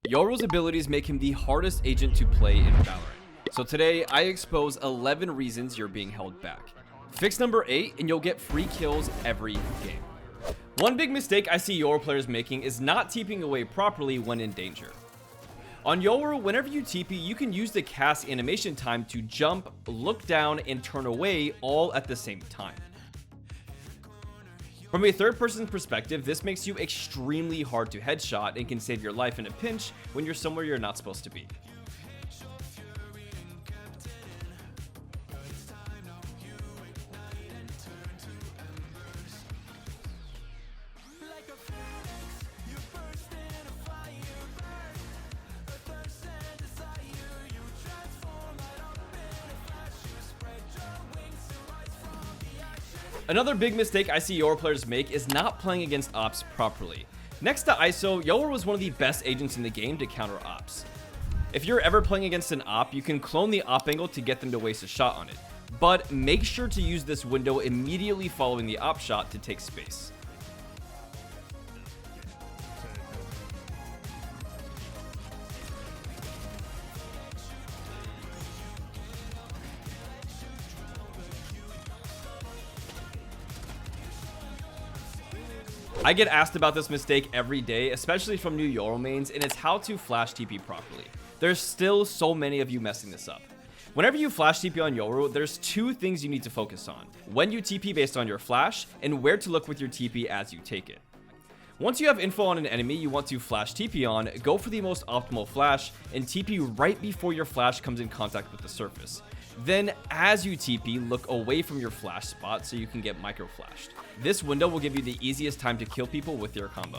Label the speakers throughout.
Speaker 1: Yoru's abilities make him the hardest agent to play in Valorant. So today, I expose 11 reasons you're being held back. Fix number 8 and you'll get free kills every game. One big mistake I see Yoru players making is not TPing away properly when in danger. On Yoru, whenever you TP, you can use the cast animation time to jump, look down, and turn away all at the same time. From a third-person perspective, this makes you extremely hard to headshot and can save your life in a pinch when you're somewhere you're not supposed to be. Another big mistake I see Yoru players make is not playing against ops properly. Next to ISO, Yoru was one of the best agents in the game to counter ops. If you're ever playing against an op, you can clone the op angle to get them to waste a shot on it. But make sure to use this window immediately following the op shot to take space. I get asked about this mistake every day, especially from new Yoru mains, and it's how to flash TP properly. There's still so many of you messing this up. Whenever you flash TP on Yoru, there's two things you need to focus on: when you TP based on your flash, and where to look with your TP as you take it. Once you have info on an enemy you want to flash TP on, go for the most optimal flash and TP right before your flash comes in contact with the surface. Then, as you TP, look away from your flash spot so you can get micro flashed. This window will give you the easiest time to kill people with your combo.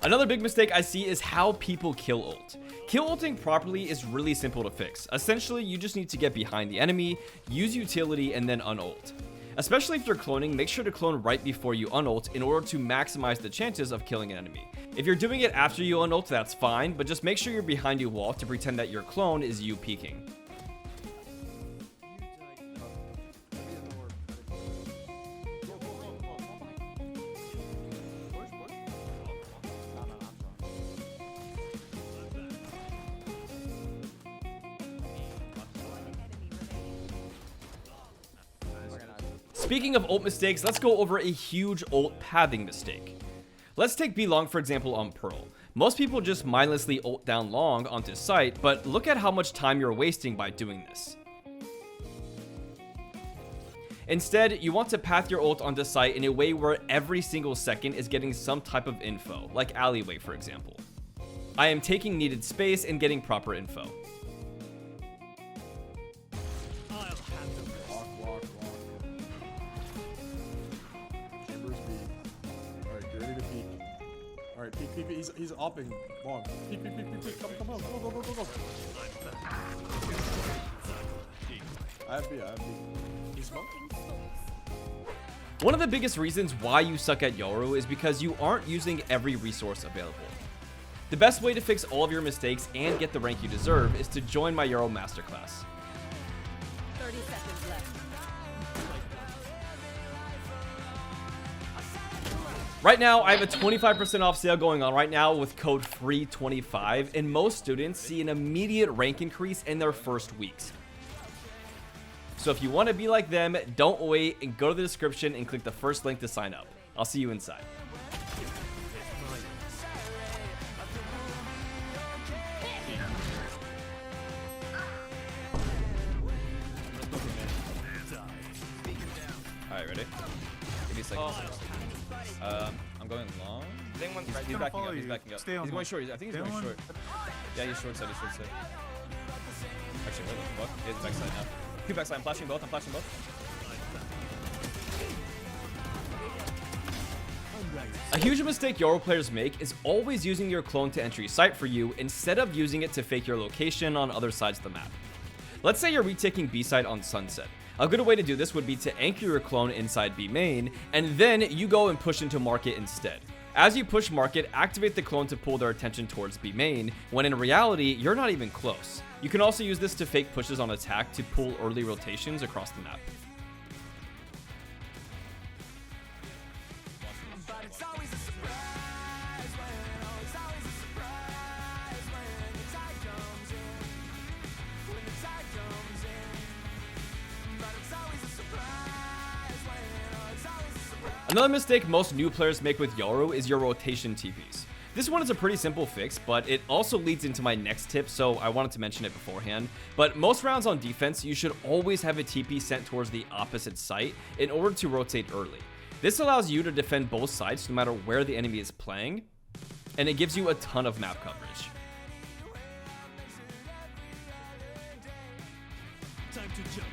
Speaker 1: Another big mistake I see is how people kill ult. Kill ulting properly is really simple to fix. Essentially, you just need to get behind the enemy, use utility, and then unult. Especially if you're cloning, make sure to clone right before you unult in order to maximize the chances of killing an enemy. If you're doing it after you unult, that's fine, but just make sure you're behind your wall to pretend that your clone is you peeking. Speaking of ult mistakes, let's go over a huge ult pathing mistake. Let's take B long for example on Pearl. Most people just mindlessly ult down long onto site, but look at how much time you're wasting by doing this. Instead, you want to path your ult onto site in a way where every single second is getting some type of info, like alleyway for example. I am taking needed space and getting proper info.
Speaker 2: Alright, peek, he's opping long. Peek, come on, go. I have B. He's smoking.
Speaker 1: One of the biggest reasons why you suck at Yoru is because you aren't using every resource available. The best way to fix all of your mistakes and get the rank you deserve is to join my Yoru Masterclass.
Speaker 3: 30 seconds left.
Speaker 1: Right now, I have a 25% off sale going on right now with code FREE25, and most students see an immediate rank increase in their first weeks. So if you want to be like them, don't wait and go to the description and click the first link to sign up. I'll see you inside. Alright, ready? Give me a second. I'm going long. He's backing up. He's backing up. He's going short. I think he's going short. Yeah, he's short side. Actually, what the fuck? He's backside now. Two backside. I'm flashing both. A huge mistake Yoru players make is always using your clone to entry sight for you instead of using it to fake your location on other sides of the map. Let's say you're retaking B side on Sunset. A good way to do this would be to anchor your clone inside B main, and then you go and push into market instead. As you push market, activate the clone to pull their attention towards B main, when in reality, you're not even close. You can also use this to fake pushes on attack to pull early rotations across the map. Another mistake most new players make with Yoru is your rotation TPs. This one is a pretty simple fix, but it also leads into my next tip, so I wanted to mention it beforehand. But most rounds on defense, you should always have a TP sent towards the opposite site in order to rotate early. This allows you to defend both sides no matter where the enemy is playing, and it gives you a ton of map coverage.
Speaker 4: Time to jump.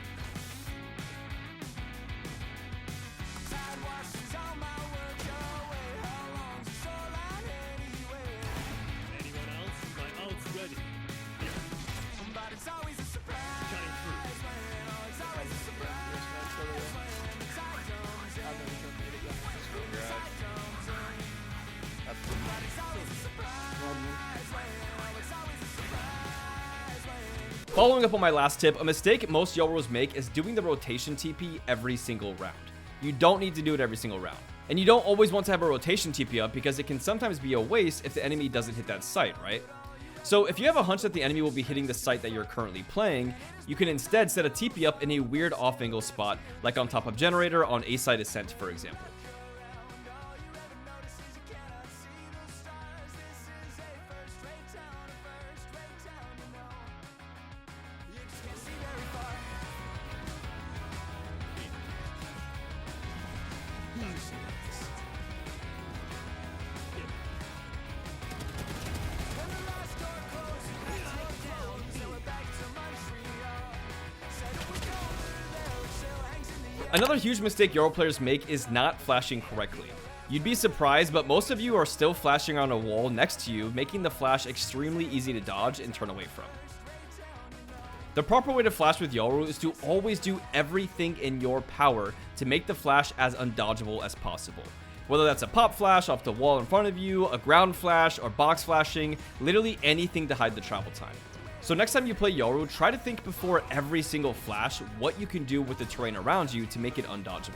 Speaker 1: Following up on my last tip, a mistake most Yorus make is doing the rotation TP every single round. You don't need to do it every single round. And you don't always want to have a rotation TP up because it can sometimes be a waste if the enemy doesn't hit that site, right? So if you have a hunch that the enemy will be hitting the site that you're currently playing, you can instead set a TP up in a weird off-angle spot, like on top of generator on A side ascent, for example. Another huge mistake Yoru players make is not flashing correctly. You'd be surprised, but most of you are still flashing on a wall next to you, making the flash extremely easy to dodge and turn away from. The proper way to flash with Yoru is to always do everything in your power to make the flash as undodgeable as possible. Whether that's a pop flash off the wall in front of you, a ground flash, or box flashing, literally anything to hide the travel time. So next time you play Yoru, try to think before every single flash what you can do with the terrain around you to make it undodgeable.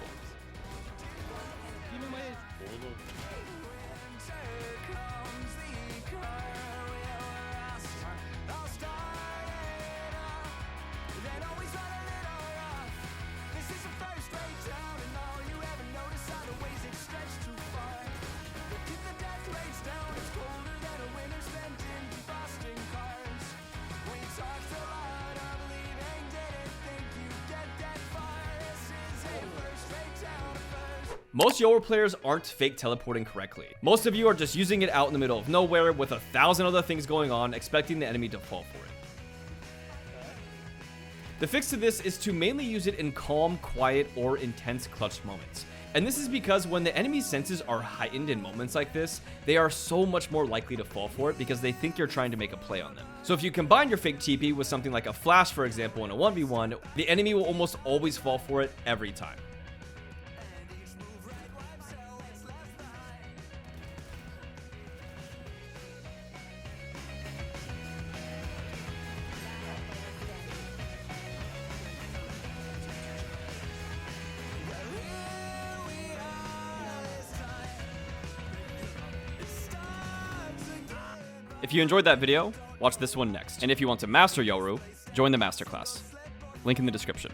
Speaker 1: Most Yoru players aren't fake teleporting correctly. Most of you are just using it out in the middle of nowhere with 1,000 other things going on, expecting the enemy to fall for it. The fix to this is to mainly use it in calm, quiet, or intense clutch moments. And this is because when the enemy's senses are heightened in moments like this, they are so much more likely to fall for it because they think you're trying to make a play on them. So if you combine your fake TP with something like a flash, for example, in a 1v1, the enemy will almost always fall for it every time. If you enjoyed that video, watch this one next. And if you want to master Yoru, join the masterclass. Link in the description.